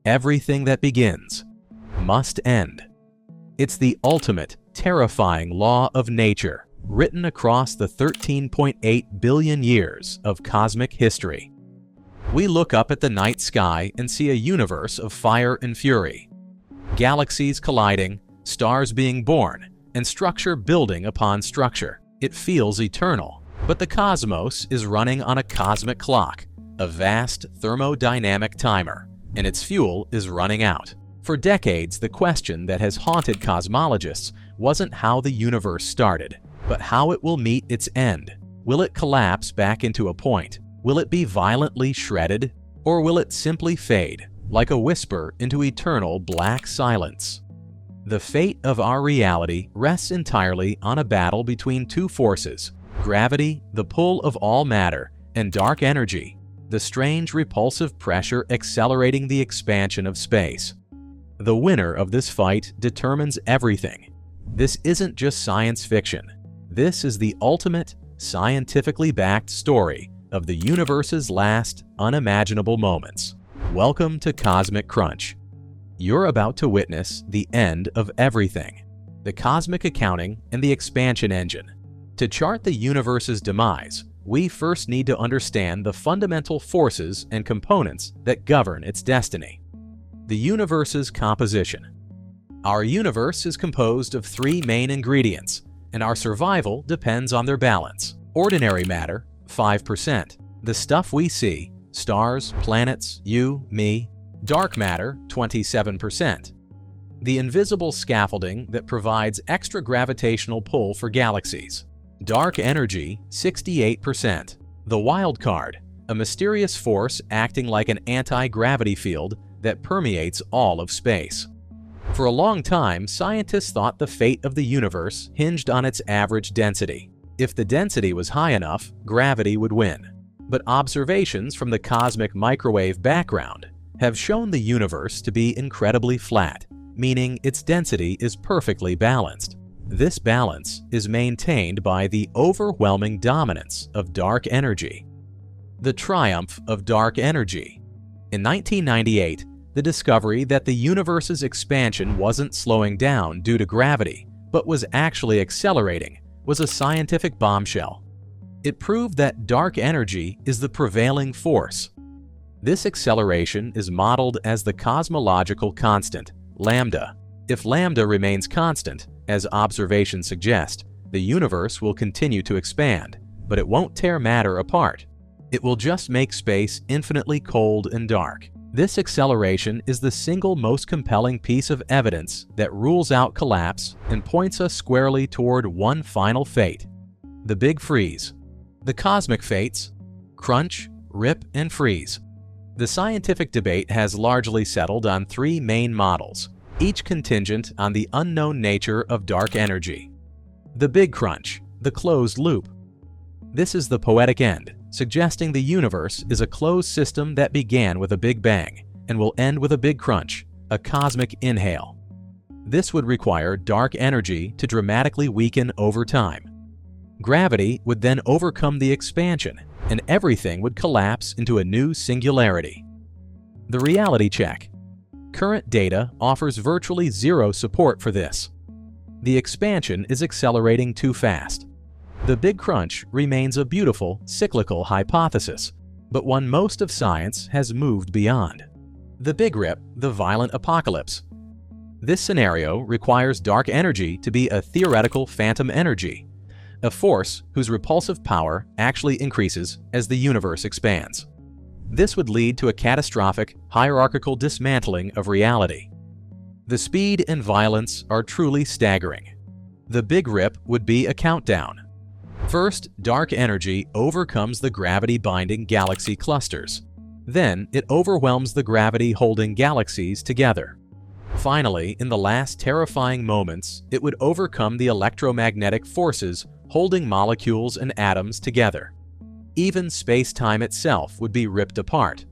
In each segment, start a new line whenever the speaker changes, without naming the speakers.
Everything that begins must end. It's the ultimate, terrifying law of nature, written across the 13.8 billion years of cosmic history. We look up at the night sky and see a universe of fire and fury. Galaxies colliding, stars being born, and structure building upon structure. It feels eternal, but the cosmos is running on a cosmic clock, a vast thermodynamic timer, and its fuel is running out. For decades, the question that has haunted cosmologists wasn't how the universe started, but how it will meet its end. Will it collapse back into a point? Will it be violently shredded? Or will it simply fade, like a whisper into eternal black silence? The fate of our reality rests entirely on a battle between two forces: gravity, the pull of all matter, and dark energy, the strange repulsive pressure accelerating the expansion of space. The winner of this fight determines everything. This isn't just science fiction. This is the ultimate, scientifically backed story of the universe's last, unimaginable moments. Welcome to Cosmic Crunch. You're about to witness the end of everything, the cosmic accounting and the expansion engine. To chart the universe's demise, we first need to understand the fundamental forces and components that govern its destiny. The universe's composition. Our universe is composed of three main ingredients, and our survival depends on their balance. Ordinary matter, 5%. The stuff we see, stars, planets, you, me. Dark matter, 27%. The invisible scaffolding that provides extra gravitational pull for galaxies. Dark energy, 68%. The wild card, a mysterious force acting like an anti-gravity field that permeates all of space. For a long time, scientists thought the fate of the universe hinged on its average density. If the density was high enough, gravity would win. But observations from the cosmic microwave background have shown the universe to be incredibly flat, meaning its density is perfectly balanced. This balance is maintained by the overwhelming dominance of dark energy. The triumph of dark energy. In 1998, the discovery that the universe's expansion wasn't slowing down due to gravity, but was actually accelerating, was a scientific bombshell. It proved that dark energy is the prevailing force. This acceleration is modeled as the cosmological constant, lambda. If lambda remains constant, as observations suggest, the universe will continue to expand, but it won't tear matter apart. It will just make space infinitely cold and dark. This acceleration is the single most compelling piece of evidence that rules out collapse and points us squarely toward one final fate: the Big Freeze. The cosmic fates: crunch, rip, and freeze. The scientific debate has largely settled on three main models, each contingent on the unknown nature of dark energy. The Big Crunch, the closed loop. This is the poetic end, suggesting the universe is a closed system that began with a Big Bang and will end with a big crunch, a cosmic inhale. This would require dark energy to dramatically weaken over time. Gravity would then overcome the expansion, and everything would collapse into a new singularity. The reality check. Current data offers virtually zero support for this. The expansion is accelerating too fast. The Big Crunch remains a beautiful, cyclical hypothesis, but one most of science has moved beyond. The Big Rip, the violent apocalypse. This scenario requires dark energy to be a theoretical phantom energy, a force whose repulsive power actually increases as the universe expands. This would lead to a catastrophic, hierarchical dismantling of reality. The speed and violence are truly staggering. The Big Rip would be a countdown. First, dark energy overcomes the gravity-binding galaxy clusters. Then, it overwhelms the gravity-holding galaxies together. Finally, in the last terrifying moments, it would overcome the electromagnetic forces holding molecules and atoms together. Even space-time itself would be ripped apart.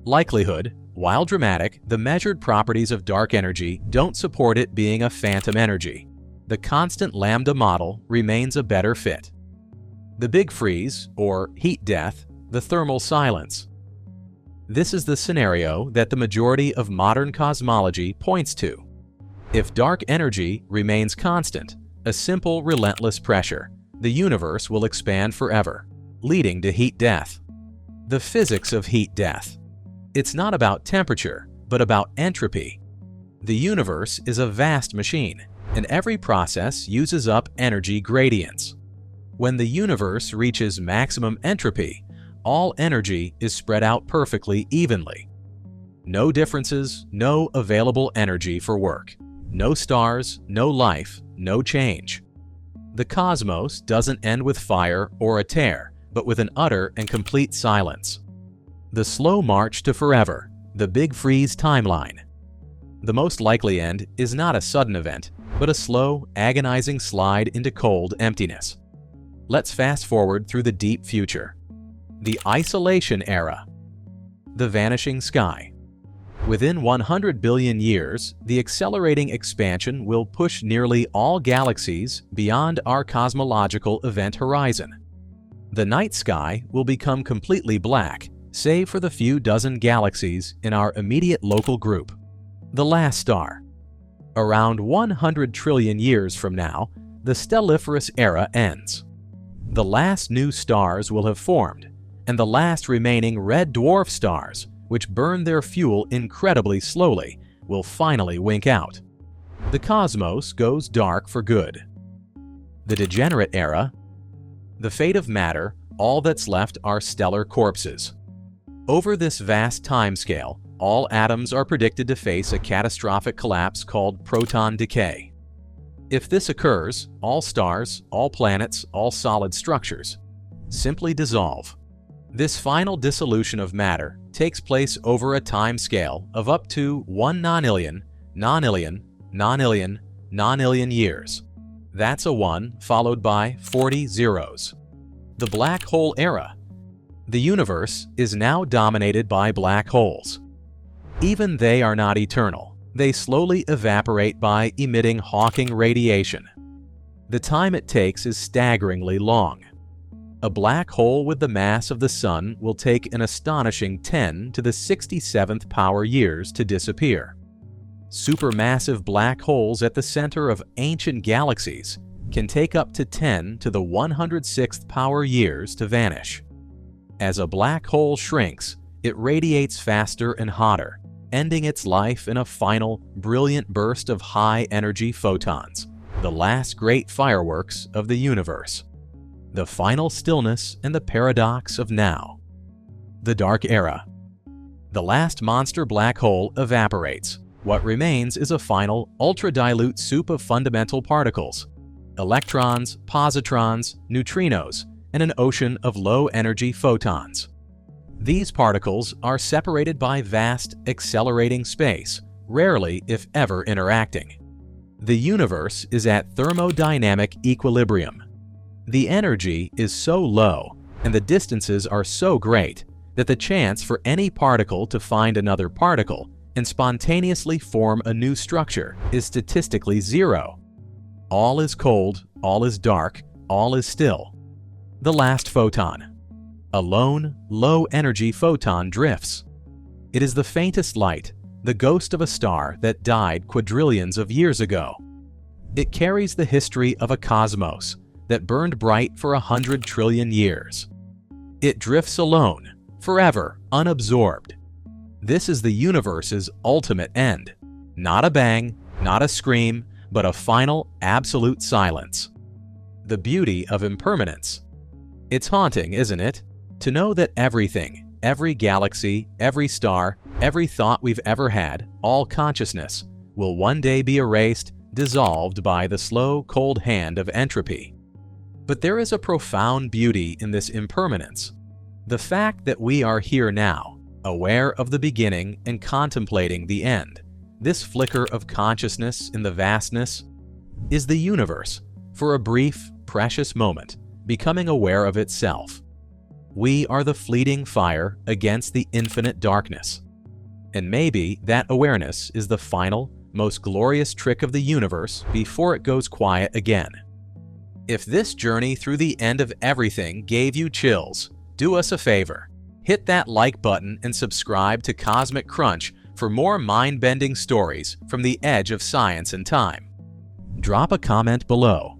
Likelihood: while dramatic, the measured properties of dark energy don't support it being a phantom energy. The constant lambda model remains a better fit. The Big Freeze, or heat death, the thermal silence. This is the scenario that the majority of modern cosmology points to. If dark energy remains constant, a simple, relentless pressure, the universe will expand forever, leading to heat death. The physics of heat death. It's not about temperature, but about entropy. The universe is a vast machine, and every process uses up energy gradients. When the universe reaches maximum entropy, all energy is spread out perfectly evenly. No differences, no available energy for work. No stars, no life, no change. The cosmos doesn't end with fire or a tear, but with an utter and complete silence. The slow march to forever, the Big Freeze timeline. The most likely end is not a sudden event, but a slow, agonizing slide into cold emptiness. Let's fast forward through the deep future. The isolation era. The vanishing sky. Within 100 billion years, the accelerating expansion will push nearly all galaxies beyond our cosmological event horizon. The night sky will become completely black, save for the few dozen galaxies in our immediate local group. The last star. Around 100 trillion years from now, the stelliferous era ends. The last new stars will have formed, and the last remaining red dwarf stars, which burn their fuel incredibly slowly, will finally wink out. The cosmos goes dark for good. The degenerate era. The fate of matter, all that's left are stellar corpses. Over this vast timescale, all atoms are predicted to face a catastrophic collapse called proton decay. If this occurs, all stars, all planets, all solid structures simply dissolve. This final dissolution of matter takes place over a time scale of up to 1 nonillion years. That's a 1 followed by 40 zeros. The black hole era. The universe is now dominated by black holes. Even they are not eternal. They slowly evaporate by emitting Hawking radiation. The time it takes is staggeringly long. A black hole with the mass of the Sun will take an astonishing 10 to the 67th power years to disappear. Supermassive black holes at the center of ancient galaxies can take up to 10 to the 106th power years to vanish. As a black hole shrinks, it radiates faster and hotter, ending its life in a final, brilliant burst of high-energy photons, the last great fireworks of the universe. The final stillness and the paradox of now. The dark era. The last monster black hole evaporates. What remains is a final, ultra-dilute soup of fundamental particles: electrons, positrons, neutrinos, and an ocean of low-energy photons. These particles are separated by vast, accelerating space, rarely if ever interacting. The universe is at thermodynamic equilibrium. The energy is so low and the distances are so great that the chance for any particle to find another particle and spontaneously form a new structure is statistically zero. All is cold, all is dark, all is still. The last photon. A lone, low-energy photon drifts. It is the faintest light, the ghost of a star that died quadrillions of years ago. It carries the history of a cosmos that burned bright for 100 trillion years. It drifts alone, forever unabsorbed. This is the universe's ultimate end. Not a bang, not a scream, but a final, absolute silence. The beauty of impermanence. It's haunting, isn't it? To know that everything, every galaxy, every star, every thought we've ever had, all consciousness, will one day be erased, dissolved by the slow, cold hand of entropy. But there is a profound beauty in this impermanence. The fact that we are here now, aware of the beginning and contemplating the end, this flicker of consciousness in the vastness, is the universe, for a brief, precious moment, becoming aware of itself. We are the fleeting fire against the infinite darkness. And maybe that awareness is the final, most glorious trick of the universe before it goes quiet again. If this journey through the end of everything gave you chills, do us a favor. Hit that like button and subscribe to Cosmic Crunch for more mind-bending stories from the edge of science and time. Drop a comment below.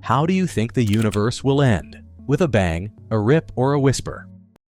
How do you think the universe will end? With a bang, a rip, or a whisper?